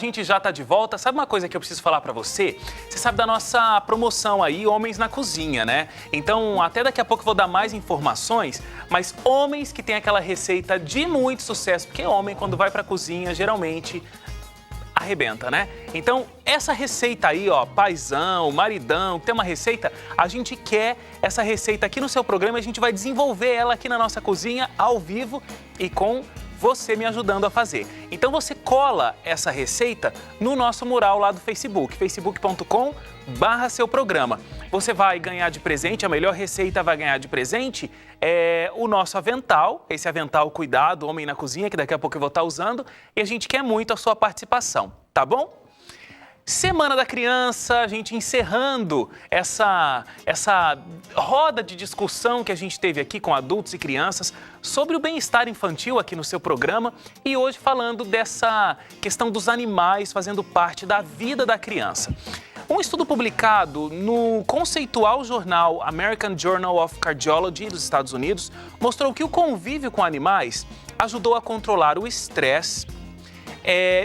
gente já tá de volta. Sabe uma coisa que eu preciso falar pra você? Você sabe da nossa promoção aí, Homens na Cozinha, né? Então, até daqui a pouco eu vou dar mais informações, mas homens que têm aquela receita de muito sucesso, porque homem, quando vai pra cozinha, geralmente arrebenta, né? Então, essa receita aí, ó, paizão, maridão, tem uma receita, a gente quer essa receita aqui no seu programa, a gente vai desenvolver ela aqui na nossa cozinha, ao vivo e com você me ajudando a fazer. Então você cola essa receita no nosso mural lá do Facebook, facebook.com/seu programa. Você vai ganhar de presente, a melhor receita vai ganhar de presente o nosso avental, esse avental Cuidado, Homem na Cozinha, que daqui a pouco eu vou estar usando, e a gente quer muito a sua participação, tá bom? Semana da Criança, a gente encerrando essa roda de discussão que a gente teve aqui com adultos e crianças sobre o bem-estar infantil aqui no seu programa e hoje falando dessa questão dos animais fazendo parte da vida da criança. Um estudo publicado no conceitual jornal American Journal of Cardiology dos Estados Unidos mostrou que o convívio com animais ajudou a controlar o estresse,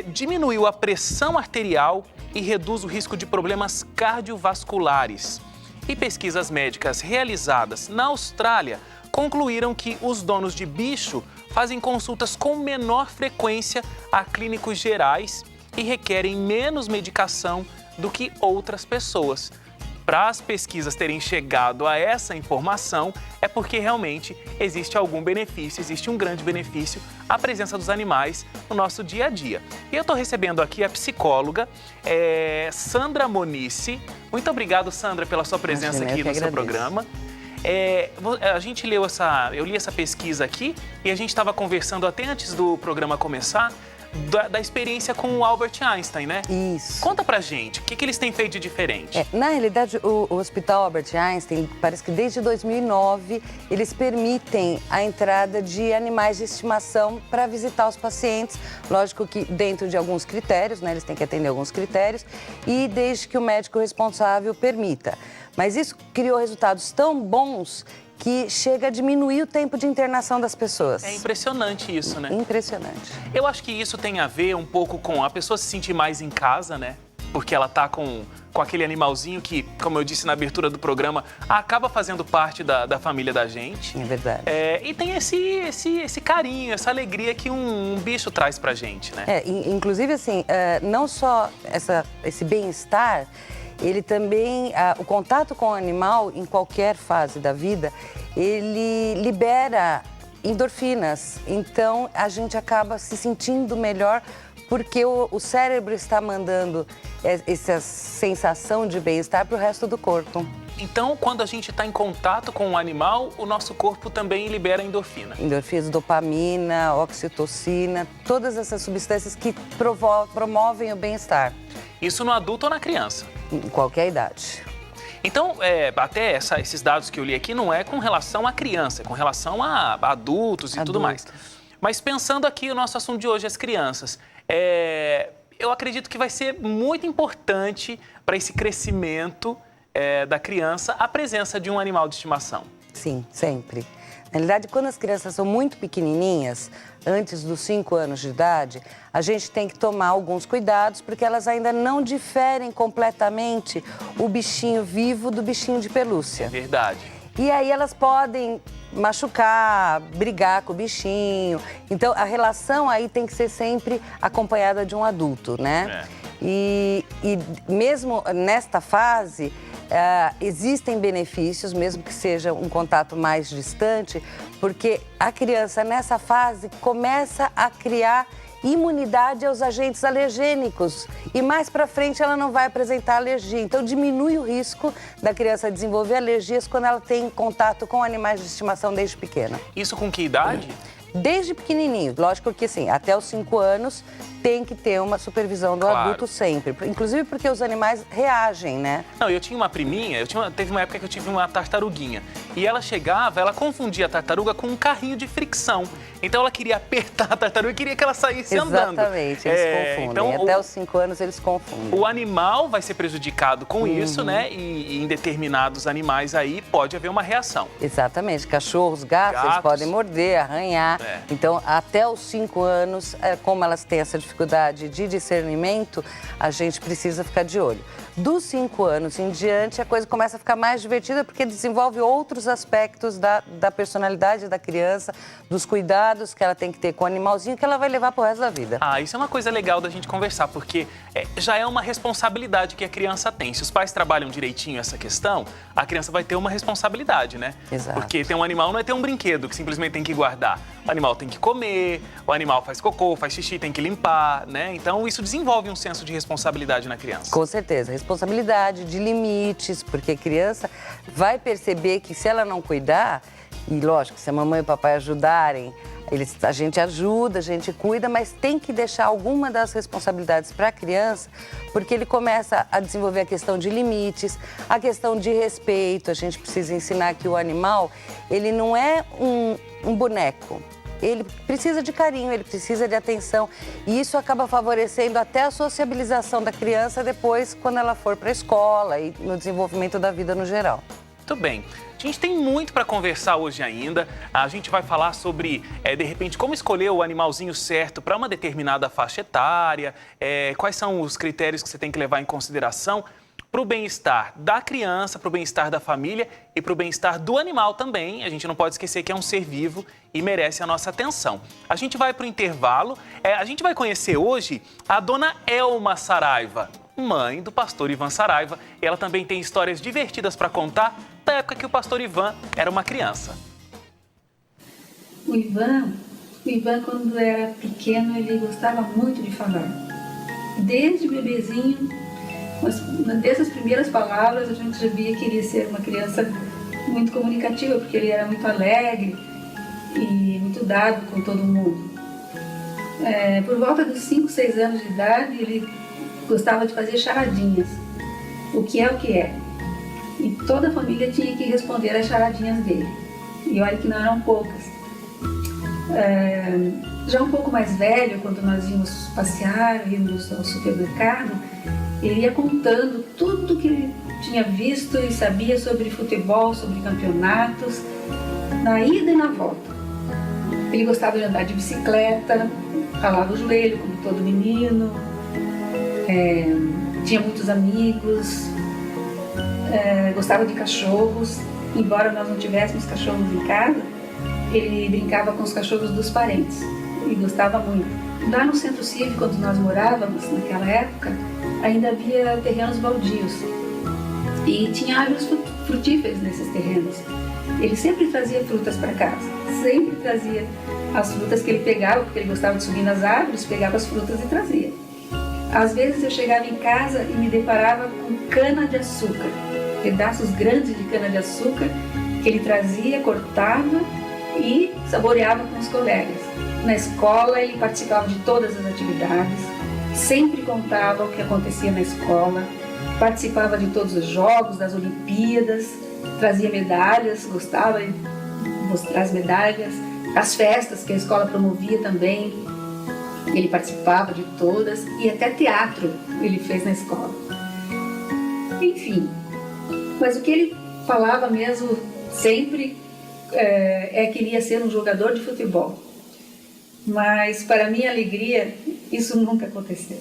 diminuiu a pressão arterial e reduz o risco de problemas cardiovasculares. E pesquisas médicas realizadas na Austrália concluíram que os donos de bicho fazem consultas com menor frequência a clínicos gerais e requerem menos medicação do que outras pessoas. Para as pesquisas terem chegado a essa informação, é porque realmente existe algum benefício, existe um grande benefício a presença dos animais no nosso dia a dia. E eu estou recebendo aqui a psicóloga Sandra Monice. Muito obrigado, Sandra, pela sua presença aqui no seu programa. Eu li essa pesquisa aqui e a gente estava conversando até antes do programa começar da experiência com o Albert Einstein, né? Isso. Conta pra gente, o que eles têm feito de diferente? Na realidade, o Hospital Albert Einstein, parece que desde 2009, eles permitem a entrada de animais de estimação para visitar os pacientes. Lógico que dentro de alguns critérios, né? Eles têm que atender alguns critérios e desde que o médico responsável permita. Mas isso criou resultados tão bons que chega a diminuir o tempo de internação das pessoas. É impressionante isso, né? Impressionante. Eu acho que isso tem a ver um pouco com a pessoa se sentir mais em casa, né? Porque ela tá com aquele animalzinho que, como eu disse na abertura do programa, acaba fazendo parte da família da gente. É verdade. E tem esse carinho, essa alegria que um bicho traz pra gente, né? Inclusive, assim, não só esse bem-estar, ele também, o contato com o animal, em qualquer fase da vida, ele libera endorfinas. Então, a gente acaba se sentindo melhor porque o cérebro está mandando essa sensação de bem-estar para o resto do corpo. Então, quando a gente está em contato com o animal, o nosso corpo também libera endorfina. Endorfinas, dopamina, oxitocina, todas essas substâncias que promovem o bem-estar. Isso no adulto ou na criança? Em qualquer idade. Então, até esses dados que eu li aqui não é com relação à criança, é com relação a adultos e tudo mais. Mas pensando aqui o nosso assunto de hoje, as crianças, eu acredito que vai ser muito importante para esse crescimento da criança a presença de um animal de estimação. Sim, sempre. Na realidade, quando as crianças são muito pequenininhas, antes dos 5 anos de idade, a gente tem que tomar alguns cuidados, porque elas ainda não diferem completamente o bichinho vivo do bichinho de pelúcia. É verdade. E aí elas podem machucar, brigar com o bichinho. Então, a relação aí tem que ser sempre acompanhada de um adulto, né? E mesmo nesta fase, existem benefícios, mesmo que seja um contato mais distante, porque a criança nessa fase começa a criar imunidade aos agentes alergênicos e mais para frente ela não vai apresentar alergia. Então diminui o risco da criança desenvolver alergias quando ela tem contato com animais de estimação desde pequena. Isso com que idade? Desde pequenininho. Lógico que assim, até os 5 anos tem que ter uma supervisão do adulto sempre. Inclusive porque os animais reagem, né? Não, eu tinha uma priminha, teve uma época que eu tive uma tartaruguinha. e ela chegava, ela confundia a tartaruga com um carrinho de fricção. Então ela queria apertar a tartaruga e queria que ela saísse andando. Exatamente, eles confundem. Então, até os 5 anos eles confundem. O animal vai ser prejudicado com isso, né? E em determinados animais aí pode haver uma reação. Exatamente. Cachorros, gatos, eles podem morder, arranhar. Então, até os 5 anos, como elas têm essa dificuldade de discernimento, a gente precisa ficar de olho. Dos 5 anos em diante, a coisa começa a ficar mais divertida porque desenvolve outros aspectos da personalidade da criança, dos cuidados que ela tem que ter com o animalzinho que ela vai levar pro resto da vida. Ah, isso é uma coisa legal da gente conversar, porque já é uma responsabilidade que a criança tem. Se os pais trabalham direitinho essa questão, a criança vai ter uma responsabilidade, né? Exato. Porque ter um animal não é ter um brinquedo que simplesmente tem que guardar. O animal tem que comer, o animal faz cocô, faz xixi, tem que limpar, né? Então isso desenvolve um senso de responsabilidade na criança. Com certeza. Responsabilidade, de limites, porque a criança vai perceber que se ela não cuidar, e lógico, se a mamãe e o papai ajudarem, a gente ajuda, a gente cuida, mas tem que deixar alguma das responsabilidades para a criança, porque ele começa a desenvolver a questão de limites, a questão de respeito. A gente precisa ensinar que o animal, ele não é um boneco. Ele precisa de carinho, ele precisa de atenção. E isso acaba favorecendo até a sociabilização da criança depois, quando ela for para a escola e no desenvolvimento da vida no geral. Muito bem. A gente tem muito para conversar hoje ainda. A gente vai falar sobre, de repente, como escolher o animalzinho certo para uma determinada faixa etária, quais são os critérios que você tem que levar em consideração para o bem-estar da criança, para o bem-estar da família e para o bem-estar do animal também. A gente não pode esquecer que é um ser vivo e merece a nossa atenção. A gente vai para o intervalo. A gente vai conhecer hoje a dona Elma Saraiva, mãe do pastor Ivan Saraiva. Ela também tem histórias divertidas para contar da época que o pastor Ivan era uma criança. O Ivan, quando era pequeno, ele gostava muito de falar. Desde bebezinho, dessas primeiras palavras, a gente já via que ele ia ser uma criança muito comunicativa, porque ele era muito alegre e muito dado com todo mundo. Por volta dos 5, 6 anos de idade, ele gostava de fazer charadinhas. O que é? E toda a família tinha que responder às charadinhas dele. E olha que não eram poucas. Já um pouco mais velho, quando nós íamos passear, íamos ao supermercado, ele ia contando tudo que ele tinha visto e sabia sobre futebol, sobre campeonatos, na ida e na volta. Ele gostava de andar de bicicleta, ralava o joelho, como todo menino, tinha muitos amigos, gostava de cachorros. Embora nós não tivéssemos cachorros em casa, ele brincava com os cachorros dos parentes e gostava muito. Lá no centro cívico, onde nós morávamos naquela época, ainda havia terrenos baldios e tinha árvores frutíferas nesses terrenos. Ele sempre trazia frutas para casa, sempre trazia as frutas que ele pegava, porque ele gostava de subir nas árvores, pegava as frutas e trazia. Às vezes eu chegava em casa e me deparava com cana-de-açúcar, pedaços grandes de cana-de-açúcar que ele trazia, cortava e saboreava com os colegas. Na escola ele participava de todas as atividades, sempre contava o que acontecia na escola, participava de todos os jogos, das Olimpíadas, trazia medalhas, gostava de mostrar as medalhas, as festas que a escola promovia também, ele participava de todas, e até teatro ele fez na escola. Enfim, mas o que ele falava mesmo sempre que ele ia ser um jogador de futebol. Mas, para minha alegria, isso nunca aconteceu.